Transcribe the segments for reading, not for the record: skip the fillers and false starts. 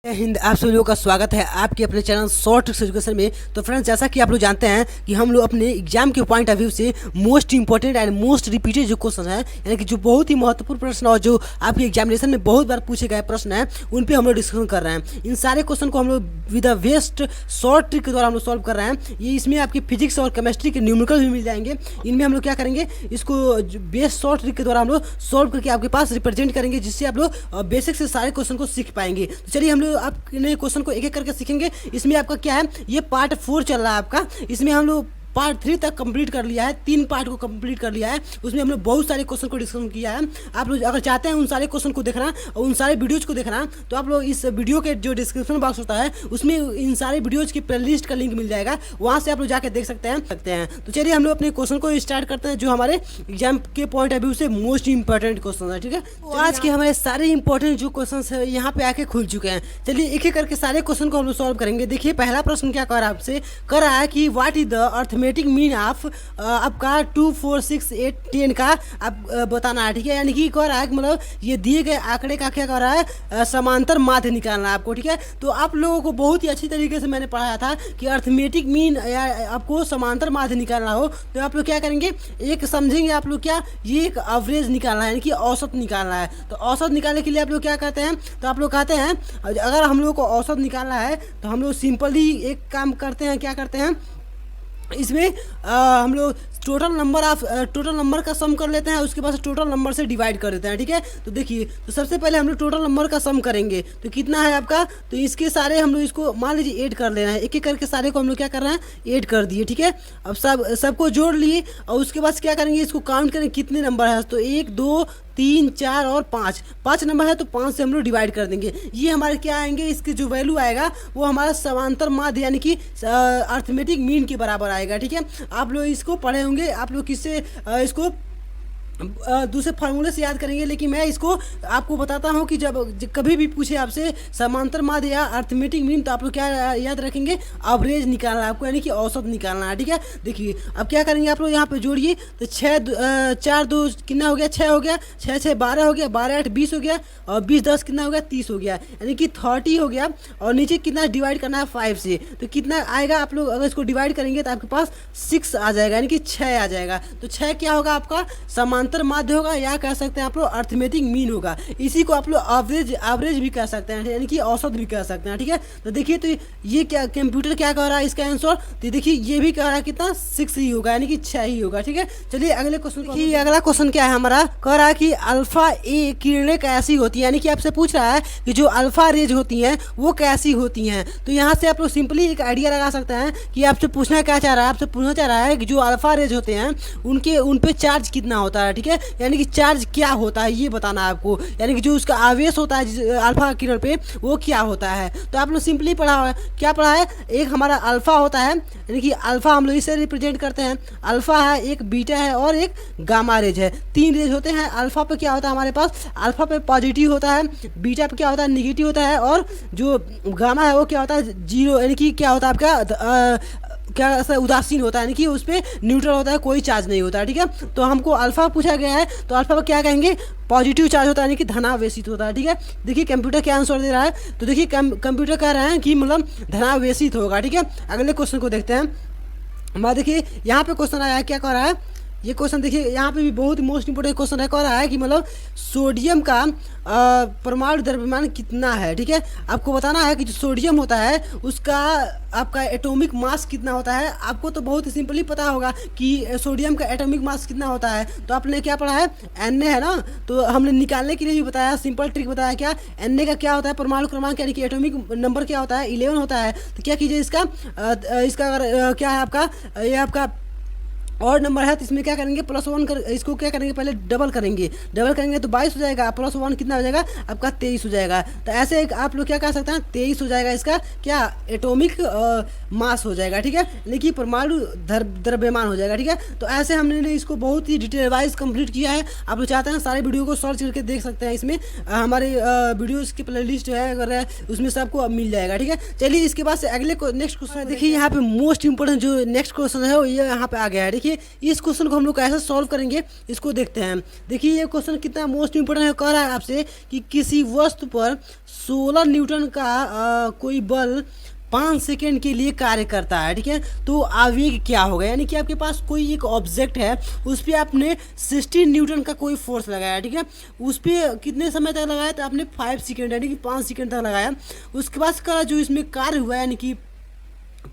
जय हिंद। आप सभी लोगों का स्वागत है आपके अपने चैनल शॉर्ट ट्रिक्स एजुकेशन में। तो फ्रेंड्स, जैसा कि आप लोग जानते हैं कि हम लोग अपने एग्जाम के पॉइंट ऑफ व्यू से most important and most repeated जो क्वेश्चन है, यानी कि जो बहुत ही महत्वपूर्ण प्रश्न और जो आपके एग्जामिनेशन में बहुत बार पूछे गए प्रश्न है, उन पे हम लोग डिस्कशन कर रहे हैं। इन सारे क्वेश्चन को हम लोग with the best short trick के द्वारा हम लोग सॉल्व कर रहे हैं। ये इसमें आपकी फिजिक्स और केमिस्ट्री के न्यूमेरिकल भी मिल जाएंगे। इनमें हम लोग क्या करेंगे, इसको बेस्ट शॉर्ट ट्रिक के द्वारा हम लोग सॉल्व करके आपके पास रिप्रेजेंट करेंगे, जिससे आप लोग बेसिक से सारे क्वेश्चन को सीख पाएंगे। तो चलिए हम लोग आपने क्वेश्चन को एक एक करके सीखेंगे। इसमें आपका क्या है, ये पार्ट 4 चल रहा है आपका। इसमें हम लोग पार्ट 3 तक कंप्लीट कर लिया है, 3 पार्ट को कंप्लीट कर लिया है। उसमें हम लोग बहुत सारे क्वेश्चन को डिस्कशन किया है। आप लोग अगर चाहते हैं उन सारे क्वेश्चन को देखना और उन सारे वीडियोज को देखना, तो आप लोग इस वीडियो के जो डिस्क्रिप्शन बॉक्स होता है उसमें इन सारे वीडियोज की प्लेलिस्ट का लिंक मिल जाएगा, वहाँ से आप लोग जाके देख सकते हैं। तो चलिए हम लोग अपने क्वेश्चन को स्टार्ट करते हैं, जो हमारे एग्जाम के पॉइंट ऑफ व्यू से मोस्ट इंपॉर्टेंट क्वेश्चन है। ठीक है, तो आज के हमारे सारे इंपॉर्टेंट जो क्वेश्चन है यहाँ पे आके खुल चुके हैं। चलिए एक एक करके सारे क्वेश्चन को हम लोग सॉल्व करेंगे। देखिए, पहला प्रश्न क्या कर रहा है, आपसे कर रहा है कि what is the arithmetic mean of आपका 2, 4, 6, 8, 10 का आप बताना है। ठीक है, यानी कि कह रहा है कि मतलब ये दिए गए आंकड़े का क्या कर रहा है, समांतर माध्य निकालना है आपको। ठीक है, तो आप लोगों को बहुत ही अच्छी तरीके से मैंने पढ़ाया था कि अर्थमेटिक मीन या आपको समांतर माध्य निकालना हो तो आप लोग क्या करेंगे, एक समझेंगे आप लोग क्या, ये एक एवरेज निकालना है, यानी कि औसत निकालना है। तो औसत निकालने के लिए आप लोग क्या करते हैं, तो आप लोग कहते हैं अगर हम लोग को औसत निकालना है तो हम लोग सिंपली एक काम करते हैं, क्या करते हैं, इसमें हम लोग टोटल नंबर का सम कर लेते हैं, उसके बाद टोटल नंबर से डिवाइड कर देते हैं। ठीक है, तो देखिए, तो सबसे पहले हम लोग टोटल नंबर का सम करेंगे तो कितना है आपका, तो इसके सारे हम लोग इसको मान लीजिए ऐड कर लेना है। एक एक करके सारे को हम लोग क्या कर रहे हैं, ऐड कर दिए। ठीक है, अब सबको जोड़ लिए और उसके बाद क्या करेंगे, इसको काउंट करेंगे कितने नंबर है। तो 1, 2, 3, 4 और 5 नंबर है, तो 5 से हम लोग डिवाइड कर देंगे। ये हमारे क्या आएंगे, इसके जो वैल्यू आएगा वो हमारा समांतर माध्य यानी कि अर्थमेटिक मीन के बराबर आएगा। ठीक है, आप लोग इसको पढ़े होंगे, आप लोग किससे इसको दूसरे फार्मूले से याद करेंगे, लेकिन मैं इसको आपको बताता हूं कि जब कभी भी पूछे आपसे समांतर माध्य या अर्थमेटिक मीन, तो आप लोग क्या याद रखेंगे, एवरेज निकालना है आपको, यानी कि औसत निकालना है। ठीक है, देखिए अब क्या करेंगे, आप लोग यहाँ पे जोड़िए। तो 4, 2 कितना हो गया, 6 हो गया, 6, 6 12 हो गया, 12, 8 20 हो गया, और 20, 10 कितना हो गया, 30 हो गया, यानी कि 30 हो गया। और नीचे कितना डिवाइड करना है, 5 से, तो कितना आएगा, आप लोग अगर इसको डिवाइड करेंगे तो आपके पास 6 आ जाएगा, यानी कि 6 आ जाएगा। तो 6 क्या होगा, आपका समांतर माध्य होगा, या कह सकते हैं आप लोग अर्थमेटिक मीन होगा। इसी को आप लोग एवरेज भी कह सकते हैं, यानी कि औसत भी कह सकते हैं। ठीक है, तो देखिए, तो ये क्या कंप्यूटर क्या कह रहा है इसका आंसर, तो देखिए ये भी कह रहा है कितना, 6 ही होगा, यानी कि 6 ही होगा। ठीक है, चलिए अगले क्वेश्चन को। अगला क्वेश्चन क्या है हमारा, कह रहा है कि अल्फा ए किरणें कैसी होती है, यानी कि आपसे पूछ रहा है कि जो अल्फा रेज होती हैं वो कैसी होती हैं। तो यहाँ से आप लोग सिंपली एक आइडिया लगा सकते हैं कि आपसे पूछना क्या चाह रहा है, आपसे पूछना चाह रहा है कि जो अल्फा रेज होते हैं उन पे चार्ज कितना होता है। ठीक है, यानी कि चार्ज क्या होता है ये बताना है आपको, यानी कि जो उसका आवेश होता है अल्फा किरण पे वो क्या होता है। तो आप लोग सिंपली पढ़ा है, क्या पढ़ा है, एक हमारा अल्फा होता है, यानी कि अल्फा हम लोग इसे रिप्रेजेंट करते हैं। अल्फा है, एक बीटा है और एक गामा रेज है। 3 रेज होते हैं। अल्फा पे क्या होता है हमारे पास, अल्फा पे पॉजिटिव होता है, बीटा पे क्या होता है, निगेटिव होता है, और जो गामा है वो क्या होता है, 0, यानी कि क्या होता है आपका क्या ऐसा उदासीन होता है, यानी कि उस पर न्यूट्रल होता है, कोई चार्ज नहीं होता है। ठीक है, तो हमको अल्फा पूछा गया है, तो अल्फा पर क्या कहेंगे, पॉजिटिव चार्ज होता है, यानी कि धनावेशित होता है। ठीक है, देखिए कंप्यूटर क्या आंसर दे रहा है, तो देखिए कंप्यूटर कह रहे हैं कि मतलब धनावेशित होगा। ठीक है, अगले क्वेश्चन को देखते हैं। हमारा देखिए यहाँ पे क्वेश्चन आया है, क्या कह रहा है, ये क्वेश्चन देखिए यहाँ पे भी बहुत मोस्ट इंपोर्टेंट क्वेश्चन है। कह रहा है कि मतलब सोडियम का परमाणु द्रव्यमान कितना है। ठीक है, आपको बताना है कि जो सोडियम होता है उसका आपका एटॉमिक मास कितना होता है। आपको तो बहुत सिंपली पता होगा कि सोडियम का एटॉमिक मास कितना होता है। तो आपने क्या पढ़ा है, Na है ना, तो हमने निकालने के लिए भी बताया, सिंपल ट्रिक बताया। क्या Na का क्या होता है, परमाणु क्रमांक, यानी कि एटॉमिक नंबर क्या होता है, 11 होता है। तो क्या कीजिए, इसका अगर क्या है आपका, ये आपका और नंबर है, तो इसमें क्या करेंगे, +1 कर, इसको क्या करेंगे, पहले डबल करेंगे तो 22 हो जाएगा, +1 कितना हो जाएगा आपका, 23 हो जाएगा। तो ऐसे एक आप लोग क्या कह सकते हैं, 23 हो जाएगा इसका क्या, एटॉमिक मास हो जाएगा। ठीक है, लेकिन परमाणु द्रव्यमान हो जाएगा। ठीक है, तो ऐसे हमने इसको बहुत ही डिटेल वाइज कंप्लीट किया है। आप लोग चाहते हैं सारे वीडियो को सर्च करके देख सकते हैं, इसमें हमारे वीडियोज़ की प्ले लिस्ट है, अगर उसमें सबको मिल जाएगा। ठीक है, चलिए इसके बाद से अगले नेक्स्ट क्वेश्चन देखिए, यहाँ पे मोस्ट इंपोर्टेंट जो नेक्स्ट क्वेश्चन है वो ये यहाँ पे आ गया है। देखिए चलिए इस क्वेश्चन को हम लोग कैसे सॉल्व करेंगे इसको देखते हैं। देखिए ये क्वेश्चन कितना मोस्ट इंपोर्टेंट है, कह रहा है आपसे कि किसी वस्तु पर 16 न्यूटन का कोई बल 5 सेकेंड के लिए कार्य करता है, ठीक है। तो आवेग क्या होगा, यानी कि आपके पास कोई एक ऑब्जेक्ट है, उस पर आपने 16 न्यूटन का कोई फोर्स लगाया, ठीक है। उस पर कितने समय तक लगाया, तो आपने 5 सेकेंड यानी कि 5 सेकेंड तक लगाया। उसके बाद का जो इसमें कार्य हुआ यानी कि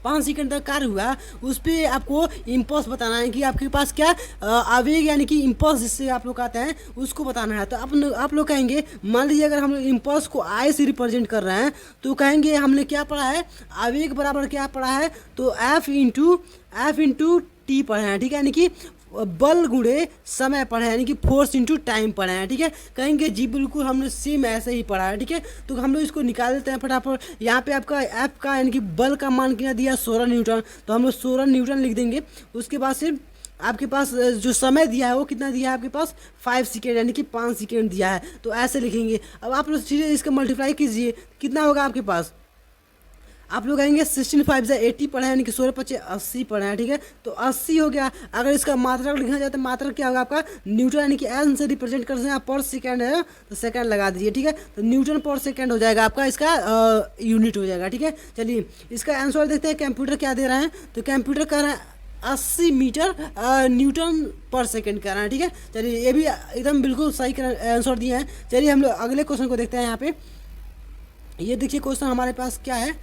5 सेकंड तक कार्य हुआ, उस पर आपको इम्पल्स बताना है कि आपके पास क्या आवेग यानी कि इम्पल्स जिससे आप लोग कहते हैं उसको बताना है। तो आप लोग कहेंगे, मान लीजिए अगर हम इम्पल्स को आई से रिप्रेजेंट कर रहे हैं तो कहेंगे हमने क्या पढ़ा है, आवेग बराबर क्या पढ़ा है, तो एफ इंटू टी पढ़े हैं, ठीक है। यानी कि बल गुणे समय पढ़े हैं, यानी कि फोर्स इंटू टाइम पढ़े हैं, ठीक है। कहेंगे जी बिल्कुल हमने सेम ऐसे ही पढ़ा है, ठीक है। तो हम लोग इसको निकाल देते हैं फटाफट। यहाँ पे आपका एफ का यानी कि बल का मान कितना दिया 16 न्यूटन, तो हम लोग 16 न्यूटन लिख देंगे। उसके बाद से आपके पास जो समय दिया है वो कितना दिया है आपके पास 5 सेकेंड यानी कि 5 सेकेंड दिया है, तो ऐसे लिखेंगे। अब आप लोग सीधे इसका मल्टीप्लाई कीजिए, कितना होगा आपके पास, आप लोग आएंगे 16 5 से 80 पढ़े हैं, यानी कि 16 25 80 पढ़े हैं, ठीक है। तो 80 हो गया। अगर इसका मात्रक लिखना जाए तो मात्रक क्या होगा आपका न्यूटन, यानी कि एन से रिप्रेजेंट करते हैं, पर सेकंड है तो सेकंड लगा दीजिए, ठीक है। तो न्यूटन पर सेकंड हो जाएगा आपका, इसका यूनिट हो जाएगा, ठीक है। चलिए इसका आंसर देखते हैं कंप्यूटर क्या दे रहा है। तो कंप्यूटर कह रहा है 80 मीटर न्यूटन पर सेकंड कह रहा है, ठीक है। चलिए ये भी एकदम बिल्कुल सही आंसर दिए हैं। चलिए हम लोग अगले क्वेश्चन को देखते हैं। यहाँ पे ये देखिए क्वेश्चन हमारे पास क्या है,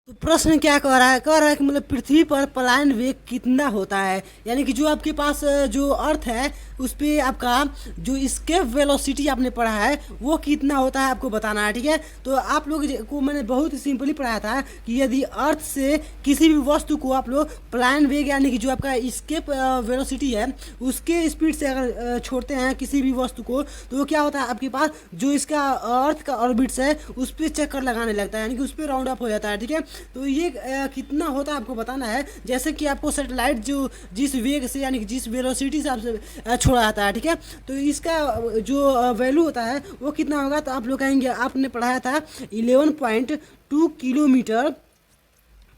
तो प्रश्न क्या कह रहा है कि मतलब पृथ्वी पर पलायन वेग कितना होता है, यानी कि जो आपके पास जो अर्थ है उस पर आपका जो स्केप वेलोसिटी आपने पढ़ा है वो कितना होता है आपको बताना है, ठीक है। तो आप लोग को मैंने बहुत ही सिंपली पढ़ाया था कि यदि अर्थ से किसी भी वस्तु को आप लोग पलायन वेग यानी कि जो आपका स्केप वेलोसिटी है उसके स्पीड से अगर छोड़ते हैं किसी भी वस्तु को, तो वो क्या होता है आपके पास जो इसका अर्थ का ऑर्बिट्स है उस पर चक्कर लगाने लगता है, यानी कि उस पर राउंड अप हो जाता है, ठीक है। तो ये कितना होता है आपको बताना है। जैसे कि आपको सैटेलाइट जो जिस वेग से यानी कि जिस वेलोसिटी से आपसे छोड़ा जाता है, ठीक है। तो इसका जो वैल्यू होता है वो कितना होगा, तो आप लोग कहेंगे आपने पढ़ाया था 11.2 किलोमीटर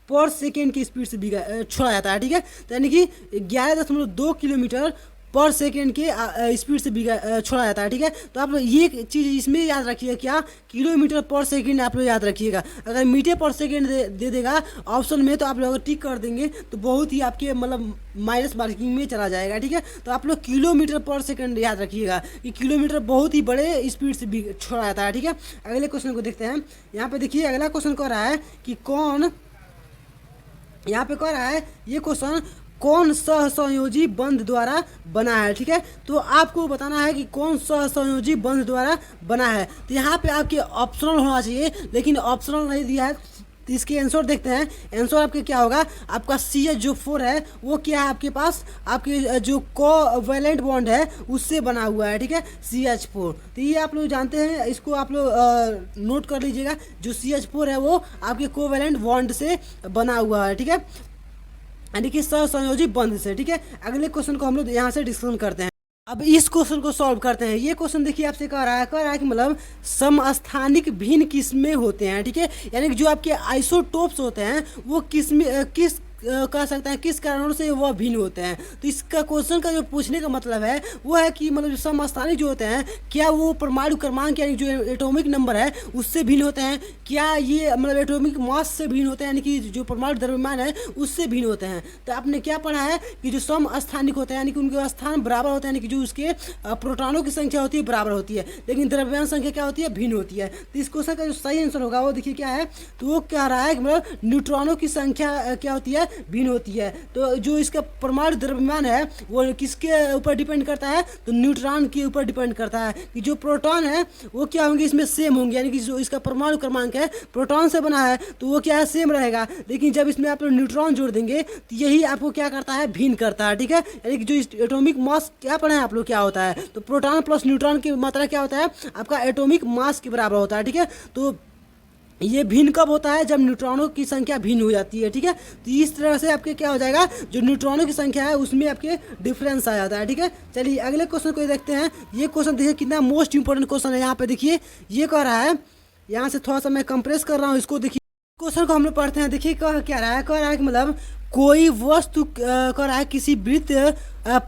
पर सेकेंड की स्पीड से छोड़ा जाता है, ठीक है। तो यानी कि 11.2 किलोमीटर पर सेकेंड के स्पीड से छोड़ा जाता है, ठीक है। तो आप ये चीज़ इसमें याद रखिएगा, क्या किलोमीटर पर सेकेंड आप लोग याद रखिएगा। अगर मीटर पर सेकेंड दे देगा ऑप्शन में तो आप लोग अगर टिक कर देंगे तो बहुत ही आपके मतलब माइनस मार्किंग में चला जाएगा, ठीक है। तो आप लोग किलोमीटर पर सेकेंड याद रखिएगा कि किलोमीटर बहुत ही बड़े स्पीड से छोड़ा जाता है, ठीक है। अगले क्वेश्चन को देखते हैं। यहाँ पे देखिए अगला क्वेश्चन कह रहा है कि यहाँ पे कह रहा है ये क्वेश्चन कौन सहसंयोजी बंध द्वारा बना है, ठीक है। तो आपको बताना है कि कौन सहसंयोजी बंध द्वारा बना है। तो यहाँ पे आपके ऑप्शनल होना चाहिए, लेकिन ऑप्शनल नहीं दिया है। तो इसके आंसर देखते हैं। आंसर आपके क्या होगा, आपका CH जो 4 है वो क्या है आपके पास, आपके जो कोवैलेंट बॉन्ड है उससे बना हुआ है, ठीक है, CH4। तो ये आप लोग जानते हैं, इसको आप लोग नोट कर लीजिएगा। जो CH4 है वो आपके कोवैलेंट बॉन्ड से बना हुआ है, ठीक है, यानी कि सहसंयोजी बंध से, ठीक है। अगले क्वेश्चन को हम लोग यहाँ से डिस्कशन करते हैं। अब इस क्वेश्चन को सॉल्व करते हैं। ये क्वेश्चन देखिए आपसे कह रहा है कि मतलब समस्थानिक भिन्न किस्में होते हैं, ठीक है, यानी कि जो आपके आइसोटोप्स होते हैं वो किस कह सकते हैं किस कारणों से वह भिन्न होते हैं। तो इसका क्वेश्चन का जो पूछने का मतलब है वो है कि मतलब समस्थानिक जो होते हैं क्या वो परमाणु क्रमांक यानी जो एटॉमिक नंबर है उससे भिन्न होते हैं, क्या ये मतलब एटॉमिक मास से भिन्न होते हैं यानी कि जो परमाणु द्रव्यमान है उससे भिन्न होते हैं। तो आपने क्या पढ़ा है कि जो समस्थानिक होते हैं यानी कि उनके स्थान बराबर होते हैं, यानी कि जो उसके प्रोटॉनों की संख्या होती है बराबर होती है, लेकिन द्रव्यमान संख्या क्या होती है भिन्न होती है। तो इस क्वेश्चन का जो सही आंसर होगा वो देखिए क्या है, तो वो कह रहा है कि मतलब न्यूट्रॉनों की संख्या क्या होती है भिन्न होती है। तो जो इसका परमाणु द्रव्यमान है वो किसके ऊपर डिपेंड करता है, तो न्यूट्रॉन के ऊपर डिपेंड करता है कि जो प्रोटॉन है वो क्या होंगे इसमें सेम होंगे, यानी कि जो इसका परमाणु क्रमांक है प्रोटॉन से बना है तो वो क्या है सेम रहेगा, लेकिन जब इसमें आप लोग न्यूट्रॉन जोड़ देंगे तो यही आपको क्या करता है भिन्न करता है, ठीक है। यानी कि जो एटॉमिक मास क्या पढ़े हैं आप लोग क्या होता है, तो प्रोटॉन प्लस न्यूट्रॉन की मात्रा क्या होता है आपका एटॉमिक मास के बराबर होता है, ठीक है। तो ये भिन्न कब होता है, जब न्यूट्रॉनों की संख्या भिन्न हो जाती है, ठीक है। तो इस तरह से आपके क्या हो जाएगा, जो न्यूट्रॉनों की संख्या है उसमें आपके डिफरेंस आ जाता है, ठीक है। चलिए अगले क्वेश्चन को देखते हैं। ये क्वेश्चन देखिए कितना मोस्ट इंपॉर्टेंट क्वेश्चन है। यहाँ पे देखिए ये कह रहा है, यहाँ से थोड़ा सा मैं कंप्रेस कर रहा हूँ इसको, देखिए क्वेश्चन को हम लोग पढ़ते हैं। देखिए क्या रहा है कि मतलब कोई वस्तु कर रहा है किसी वृत्त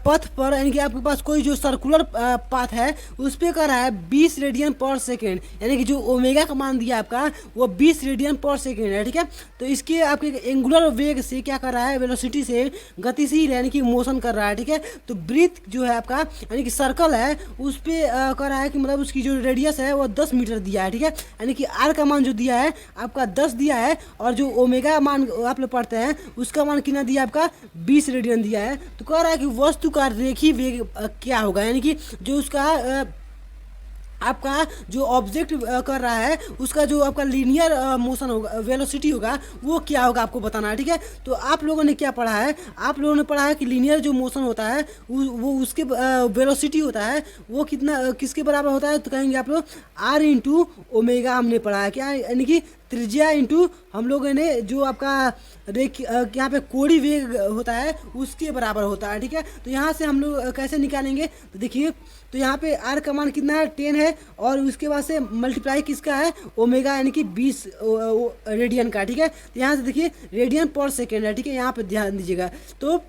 पथ पर, यानी कि आपके पास कोई जो सर्कुलर पाथ है उस पर कर रहा है 20 रेडियन पर सेकेंड, यानी कि जो ओमेगा का मान दिया आपका वो 20 रेडियन पर सेकेंड है। ठीक है, तो इसके आपके एंगुलर वेग से क्या कर रहा है, वेलोसिटी से गतिशील यानी कि मोशन कर रहा है। ठीक है, तो वृत्त जो है आपका यानी कि सर्कल है उस पर कर रहा है कि मतलब उसकी जो रेडियस है वो 10 मीटर दिया है। ठीक है, यानी कि आर का मान जो दिया है आपका 10 दिया है, और जो ओमेगा मान आप लोग पढ़ते हैं उसका मान कितना दिया आपका 20 रेडियन दिया है। तो कह रहा है कि वस्तु का रेखीय वेग क्या होगा, यानी कि जो उसका आपका जो ऑब्जेक्ट कर रहा है उसका जो आपका लीनियर मोशन होगा, वेलोसिटी होगा, वो क्या होगा आपको बताना है। ठीक है, तो आप लोगों ने क्या पढ़ा है, आप लोगों ने पढ़ा है कि लीनियर जो मोशन होता है वो उसके वेलोसिटी होता है वो कितना किसके बराबर होता है, तो कहेंगे आप लोग आर इंटू ओमेगा हमने पढ़ा है क्या, यानी कि त्रिज्या इंटू हम लोगों ने जो आपका यहाँ पे कोणीय वेग होता है उसके बराबर होता है। ठीक है, तो यहाँ से हम लोग कैसे निकालेंगे, तो देखिए तो यहाँ पे आर का मान कितना है 10 है, और उसके बाद से मल्टीप्लाई किसका है ओमेगा यानी कि 20 रेडियन का। ठीक है, तो यहाँ से देखिए रेडियन पर सेकेंड है। ठीक है, यहाँ पे ध्यान दीजिएगा, तो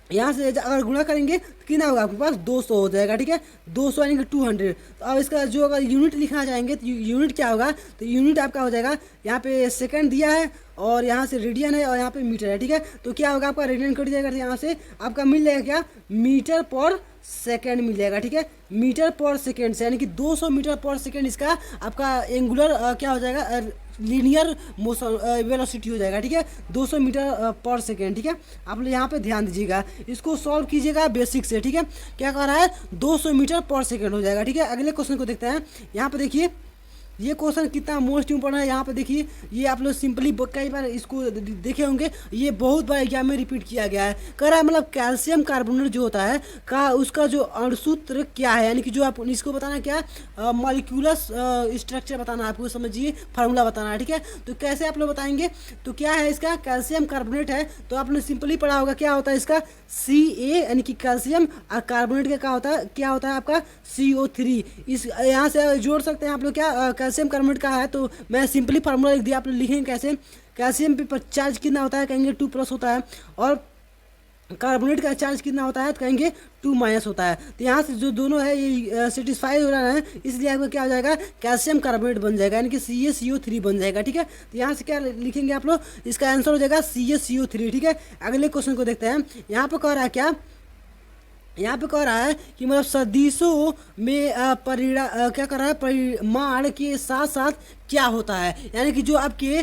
यहाँ से अगर गुणा करेंगे तो कितना होगा आपके पास 200 हो जाएगा। ठीक है, 200 यानी कि 200। तो अब इसका जो अगर यूनिट लिखना चाहेंगे तो यूनिट क्या होगा, तो यूनिट आपका हो जाएगा यहाँ पे सेकंड दिया है और यहाँ से रेडियन है और यहाँ पे मीटर है। ठीक है, तो क्या होगा आपका रेडियन कट जाएगा, यहाँ से आपका मिल जाएगा क्या मीटर पर सेकेंड मिल जाएगा। ठीक है, मीटर पर सेकेंड से यानी कि 200 मीटर पर सेकेंड इसका आपका एंगुलर क्या हो जाएगा, लीनियर मोशन वेलोसिटी हो जाएगा। ठीक है, 200 मीटर पर सेकेंड। ठीक है, आप लोग यहाँ पे ध्यान दीजिएगा, इसको सॉल्व कीजिएगा बेसिक से। ठीक है, क्या कह रहा है 200 मीटर पर सेकेंड हो जाएगा। ठीक है, अगले क्वेश्चन को देखते हैं। यहाँ पे देखिए ये क्वेश्चन कितना मोस्ट इंपॉर्टेंट है। यहाँ पे देखिए ये आप लोग सिंपली कई बार इसको देखे होंगे, ये बहुत बार एग्जाम में रिपीट किया गया है। कह रहा है मतलब कैल्शियम कार्बोनेट जो होता है का उसका जो अणुसूत्र क्या है, यानी कि जो आप इसको बताना क्या मॉलिक्यूलर स्ट्रक्चर बताना, आपको समझिए फार्मूला बताना है। ठीक है, तो कैसे आप लोग बताएंगे, तो क्या है इसका कैल्शियम कार्बोनेट है, तो आपने सिंपली पढ़ा होगा क्या होता है इसका Ca यानी कि कैल्शियम, और कार्बोनेट का क्या होता है आपका CO3। इस यहाँ से जोड़ सकते हैं आप लोग क्या कैल्शियम कार्बोनेट का है, तो मैं सिंपली फार्मूला लिख दिया, आप लोग लिखेंगे कैसे, कैल्शियम पे चार्ज कितना होता है, कहेंगे 2+ होता है, और कार्बोनेट का चार्ज कितना होता है, तो कहेंगे 2- होता है। तो यहाँ से जो दोनों है ये सेटिस्फाई हो रहा है, इसलिए आपको क्या हो जाएगा कैल्शियम कार्बोनेट बन जाएगा, यानी कि CaCO3 बन जाएगा। ठीक है, तो यहाँ से क्या लिखेंगे आप लोग, इसका आंसर हो जाएगा CaCO3। ठीक है, अगले क्वेश्चन को देखते हैं। यहाँ पर कह रहा है क्या, यहाँ पे कह रहा है कि मतलब सदिशों में क्या कर रहा है परिमाण के साथ साथ क्या होता है, यानी कि जो आपके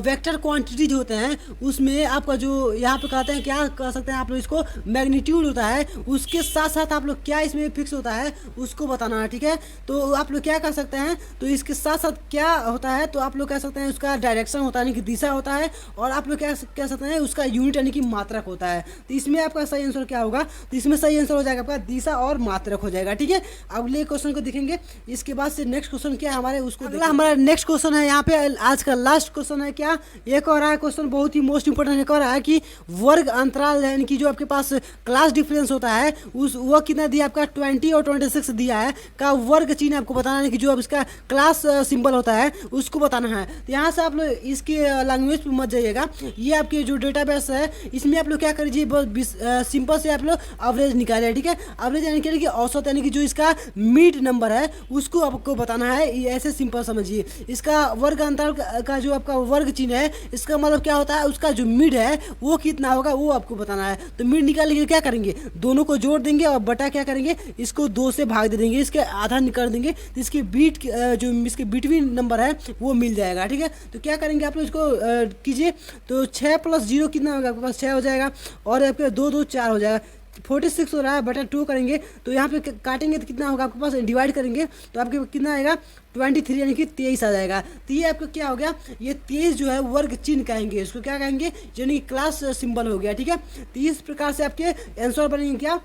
वेक्टर क्वांटिटीज होते हैं उसमें आपका जो यहाँ पे कहते हैं क्या कह सकते हैं आप लोग इसको मैग्नीट्यूड होता है, उसके साथ साथ आप लोग क्या इसमें फिक्स होता है उसको बताना है। ठीक है, तो आप लोग क्या कर सकते हैं, तो इसके साथ साथ क्या होता है, तो आप लोग कह सकते हैं उसका डायरेक्शन होता है यानी कि दिशा होता है, और आप लोग क्या कह सकते हैं उसका यूनिट यानी कि मात्रक होता है। तो इसमें आपका सही आंसर क्या होगा, तो इसमें सही आंसर हो जाएगा आपका दिशा और मात्रक हो जाएगा। ठीक है, अगले क्वेश्चन को देखेंगे, इसके बाद से नेक्स्ट क्वेश्चन क्या है हमारे उसको अगला हमारा नेक्स्ट क्वेश्चन है। यहाँ पे आज का लास्ट क्वेश्चन है क्या, ये कह रहा है क्वेश्चन बहुत ही मोस्ट इंपोर्टेंट है, कह रहा है कि वर्ग अंतराल यानी कि जो आपके पास क्लास डिफरेंस होता है उस वो कितना दिया आपका 20 और 26 दिया है का वर्ग चिन्ह आपको बताना है कि जो अब इसका क्लास सिंबल होता है उसको बताना है। तो यहाँ से आप लोग इसके लैंग्वेज पे मत जाइएगा, ये आपके जो डेटाबेस है इसमें आप लोग क्या करिए बस सिंपल से आप लोग एवरेज निकालिए। ठीक है, एवरेज यानी कि औसत यानी कि जो इसका मिड नंबर है उसको आपको बताना है, ऐसे सिंपल समझिए। इसका वर्ग अंतराल का जो आपका वर्ग चिन्ह है इसका मतलब क्या होता है, उसका जो मिड है वो कितना होगा वो आपको बताना है। तो मिड निकालने के लिए क्या करेंगे, दोनों को जोड़ देंगे और बटा क्या करेंगे, इसको 2 से भाग दे देंगे, इसके आधा निकाल देंगे, तो इसके बीट जो इसके बिटवीन नंबर है वो मिल जाएगा। ठीक है, तो क्या करेंगे आप लोग इसको कीजिए, तो 6 + 0 कितना होगा आपके पास 6 हो जाएगा, और आपके 2 2 4 हो जाएगा, 46 हो रहा है बटा 2 करेंगे, तो यहाँ पे काटेंगे तो कितना होगा आपके पास, डिवाइड करेंगे तो आपके कितना आएगा 23 यानी कि 23 आ जाएगा। तो ये आपका क्या हो गया, ये 23 जो है वर्ग चिन्ह कहेंगे, इसको क्या कहेंगे यानी क्लास सिंबल हो गया। ठीक है, तो इस प्रकार से आपके आंसर बनेंगे क्या,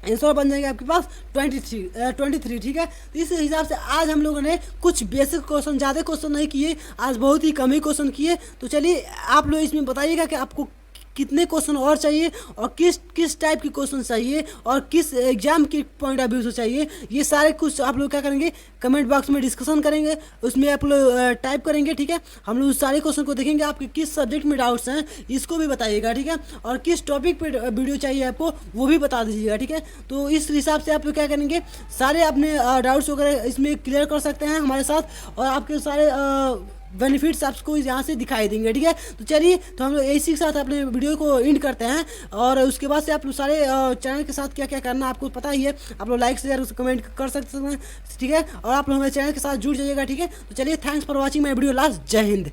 आंसर बन जाएंगे आपके पास 23। ठीक है, तो इस हिसाब से आज हम लोगों ने कुछ बेसिक क्वेश्चन, ज़्यादा क्वेश्चन नहीं किए आज, बहुत ही कम ही क्वेश्चन किए। तो चलिए आप लोग इसमें बताइएगा कि आपको कितने क्वेश्चन और चाहिए और किस किस टाइप के क्वेश्चन चाहिए और किस एग्जाम के पॉइंट ऑफ व्यू से चाहिए, ये सारे कुछ आप लोग क्या करेंगे कमेंट बॉक्स में डिस्कशन करेंगे, उसमें आप लोग टाइप करेंगे, ठीक है। हम लोग उस सारे क्वेश्चन को देखेंगे, आपके किस सब्जेक्ट में डाउट्स हैं इसको भी बताइएगा, ठीक है, और किस टॉपिक पे वीडियो चाहिए आपको वो भी बता दीजिएगा, ठीक है। तो इस हिसाब से आप लोग क्या करेंगे सारे अपने डाउट्स वगैरह इसमें क्लियर कर सकते हैं हमारे साथ, और आपके सारे बेनिफिट्स आपको यहाँ से दिखाई देंगे, ठीक है। तो चलिए, तो हम लोग इसी के साथ अपने वीडियो को एंड करते हैं, और उसके बाद से आप लोग सारे चैनल के साथ क्या क्या करना है आपको पता ही है, आप लोग लाइक शेयर कमेंट कर सकते हैं, ठीक है, और आप लोग हमारे चैनल के साथ जुड़ जाइएगा, ठीक है। तो चलिए, thanks for watching my video last, जय हिंद।